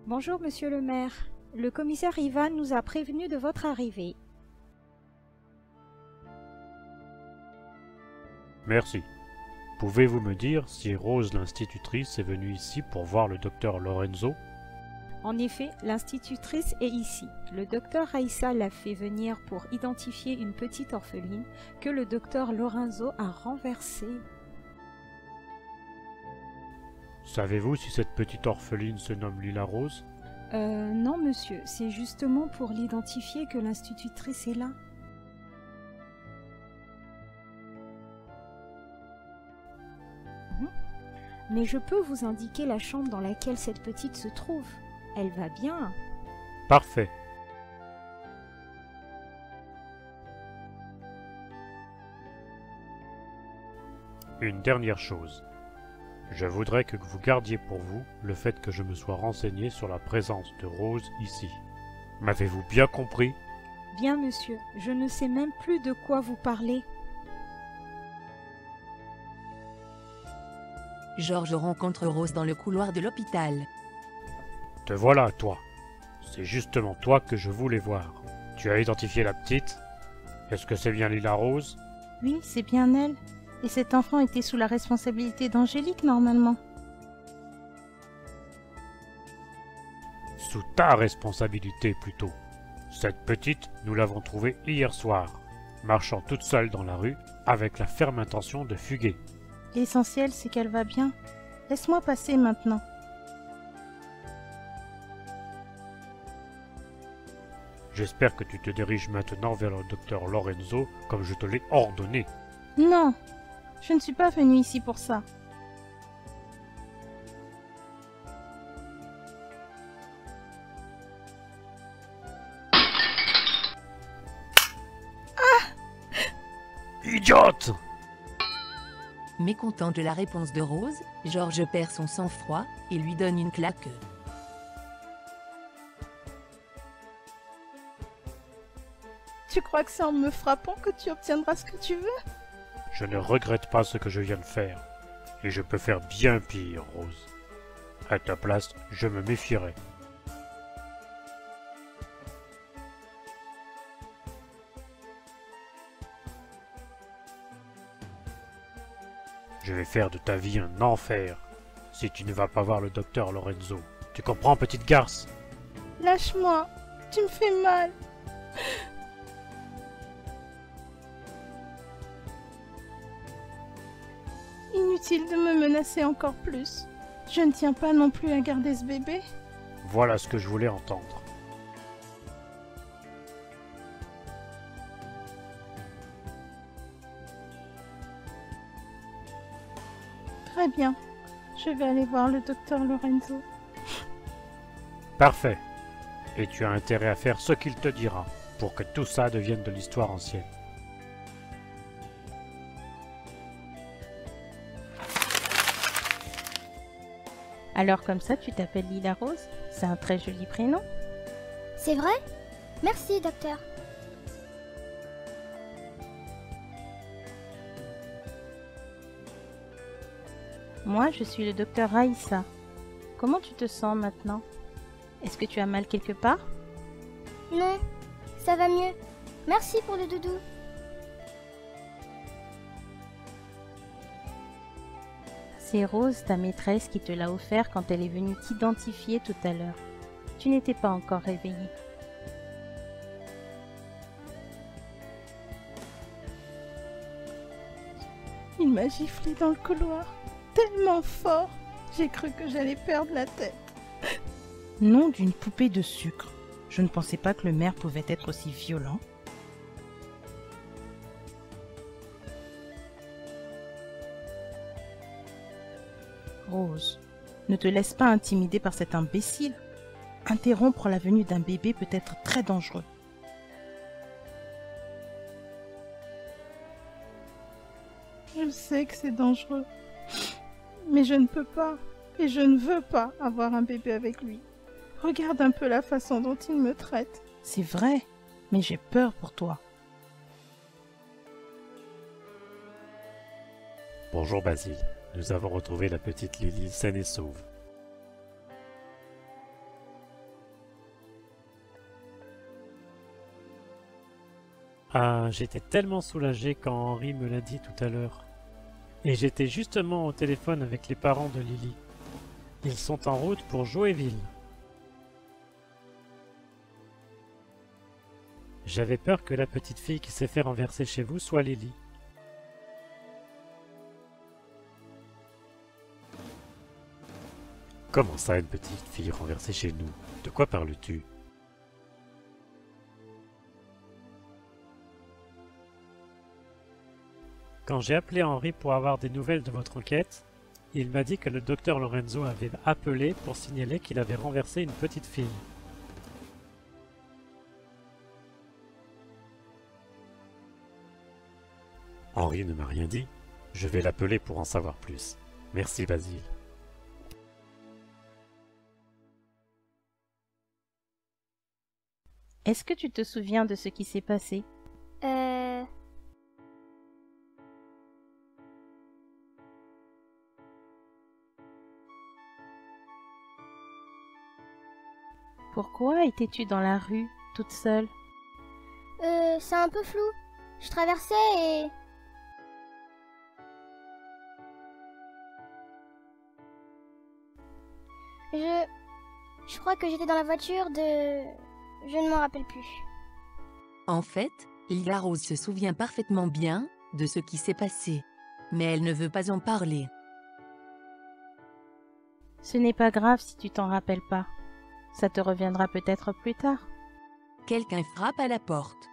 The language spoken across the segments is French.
Bonjour, monsieur le maire. Le commissaire Ivan nous a prévenus de votre arrivée. Merci. Pouvez-vous me dire si Rose l'institutrice est venue ici pour voir le docteur Lorenzo? En effet, l'institutrice est ici. Le docteur Aïssa l'a fait venir pour identifier une petite orpheline que le docteur Lorenzo a renversée. Savez-vous si cette petite orpheline se nomme Lila Rose? Non, monsieur. C'est justement pour l'identifier que l'institutrice est là. Mais je peux vous indiquer la chambre dans laquelle cette petite se trouve. Elle va bien. Parfait. Une dernière chose. Je voudrais que vous gardiez pour vous le fait que je me sois renseigné sur la présence de Rose ici. M'avez-vous bien compris? Bien, monsieur. Je ne sais même plus de quoi vous parlez. Georges rencontre Rose dans le couloir de l'hôpital. Te voilà, toi. C'est justement toi que je voulais voir. Tu as identifié la petite? Est-ce que c'est bien Lila Rose? Oui, c'est bien elle. Et cet enfant était sous la responsabilité d'Angélique, normalement. Sous ta responsabilité, plutôt. Cette petite, nous l'avons trouvée hier soir, marchant toute seule dans la rue, avec la ferme intention de fuguer. L'essentiel, c'est qu'elle va bien. Laisse-moi passer maintenant. J'espère que tu te diriges maintenant vers le docteur Lorenzo, comme je te l'ai ordonné. Non, je ne suis pas venue ici pour ça. Idiote! Mécontent de la réponse de Rose, Georges perd son sang-froid et lui donne une claque. Tu crois que c'est en me frappant que tu obtiendras ce que tu veux? Je ne regrette pas ce que je viens de faire. Et je peux faire bien pire, Rose. À ta place, je me méfierais. Je vais faire de ta vie un enfer, si tu ne vas pas voir le docteur Lorenzo. Tu comprends, petite garce? Lâche-moi, tu me fais mal. Inutile de me menacer encore plus. Je ne tiens pas non plus à garder ce bébé. Voilà ce que je voulais entendre. Très bien, je vais aller voir le docteur Lorenzo. Parfait. Et tu as intérêt à faire ce qu'il te dira, pour que tout ça devienne de l'histoire ancienne. Alors comme ça, tu t'appelles Lila Rose? C'est un très joli prénom. C'est vrai? Merci, docteur. Moi, je suis le docteur Aïssa. Comment tu te sens maintenant? Est-ce que tu as mal quelque part? Non, ça va mieux. Merci pour le doudou. C'est Rose, ta maîtresse, qui te l'a offert quand elle est venue t'identifier tout à l'heure. Tu n'étais pas encore réveillée. Il m'a giflé dans le couloir, tellement fort, j'ai cru que j'allais perdre la tête. Nom d'une poupée de sucre. Je ne pensais pas que le maire pouvait être aussi violent. Rose, ne te laisse pas intimider par cet imbécile. Interrompre la venue d'un bébé peut être très dangereux. Je sais que c'est dangereux, mais je ne peux pas et je ne veux pas avoir un bébé avec lui. Regarde un peu la façon dont il me traite. C'est vrai, mais j'ai peur pour toi. Bonjour Basile, nous avons retrouvé la petite Lily saine et sauve. Ah, j'étais tellement soulagé quand Henri me l'a dit tout à l'heure. Et j'étais justement au téléphone avec les parents de Lily. Ils sont en route pour Joéville. J'avais peur que la petite fille qui s'est fait renverser chez vous soit Lily. Comment ça, une petite fille renversée chez nous? De quoi parles-tu? Quand j'ai appelé Henri pour avoir des nouvelles de votre enquête, il m'a dit que le docteur Lorenzo avait appelé pour signaler qu'il avait renversé une petite fille. Henri ne m'a rien dit. Je vais l'appeler pour en savoir plus. Merci, Basile. Est-ce que tu te souviens de ce qui s'est passé? Pourquoi étais-tu dans la rue, toute seule? C'est un peu flou. Je traversais et... Je crois que j'étais dans la voiture de... Je ne m'en rappelle plus. En fait, Lila Rose se souvient parfaitement bien de ce qui s'est passé, mais elle ne veut pas en parler. Ce n'est pas grave si tu t'en rappelles pas. Ça te reviendra peut-être plus tard. Quelqu'un frappe à la porte.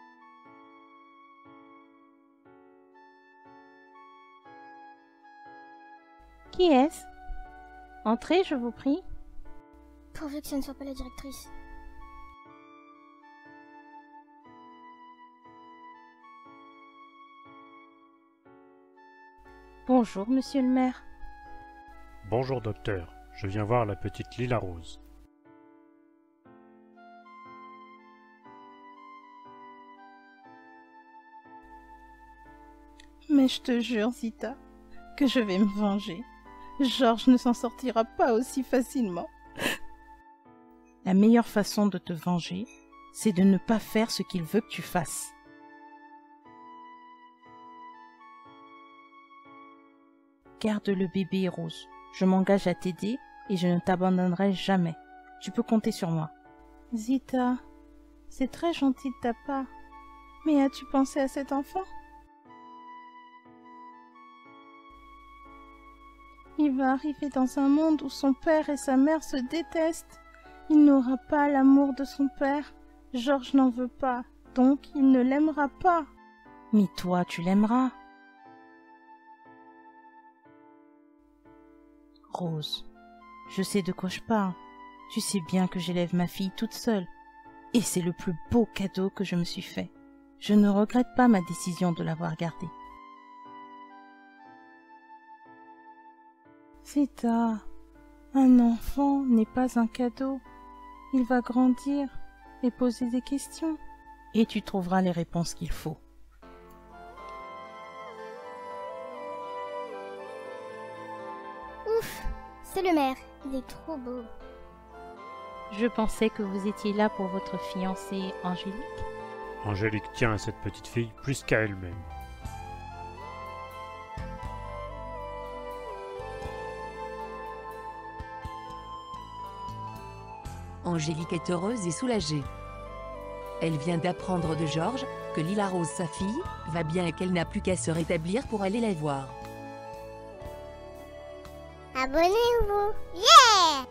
Qui est-ce? Entrez, je vous prie. Pourvu que ce ne soit pas la directrice. Bonjour, monsieur le maire. Bonjour, docteur. Je viens voir la petite Lila Rose. Mais je te jure, Zita, que je vais me venger. Georges ne s'en sortira pas aussi facilement. La meilleure façon de te venger, c'est de ne pas faire ce qu'il veut que tu fasses. Garde le bébé, Rose. Je m'engage à t'aider et je ne t'abandonnerai jamais. Tu peux compter sur moi. Zita, c'est très gentil de ta part. Mais as-tu pensé à cet enfant? Il va arriver dans un monde où son père et sa mère se détestent. Il n'aura pas l'amour de son père. Georges n'en veut pas, donc il ne l'aimera pas. Mais toi, tu l'aimeras. Rose, je sais de quoi je parle. Tu sais bien que j'élève ma fille toute seule. Et c'est le plus beau cadeau que je me suis fait. Je ne regrette pas ma décision de l'avoir gardée. Zita, un enfant n'est pas un cadeau. Il va grandir et poser des questions. Et tu trouveras les réponses qu'il faut. Ouf, c'est le maire. Il est trop beau. Je pensais que vous étiez là pour votre fiancée Angélique. Angélique tient à cette petite fille plus qu'à elle-même. Angélique est heureuse et soulagée. Elle vient d'apprendre de Georges que Lila Rose, sa fille, va bien et qu'elle n'a plus qu'à se rétablir pour aller la voir. Abonnez-vous. Yeah!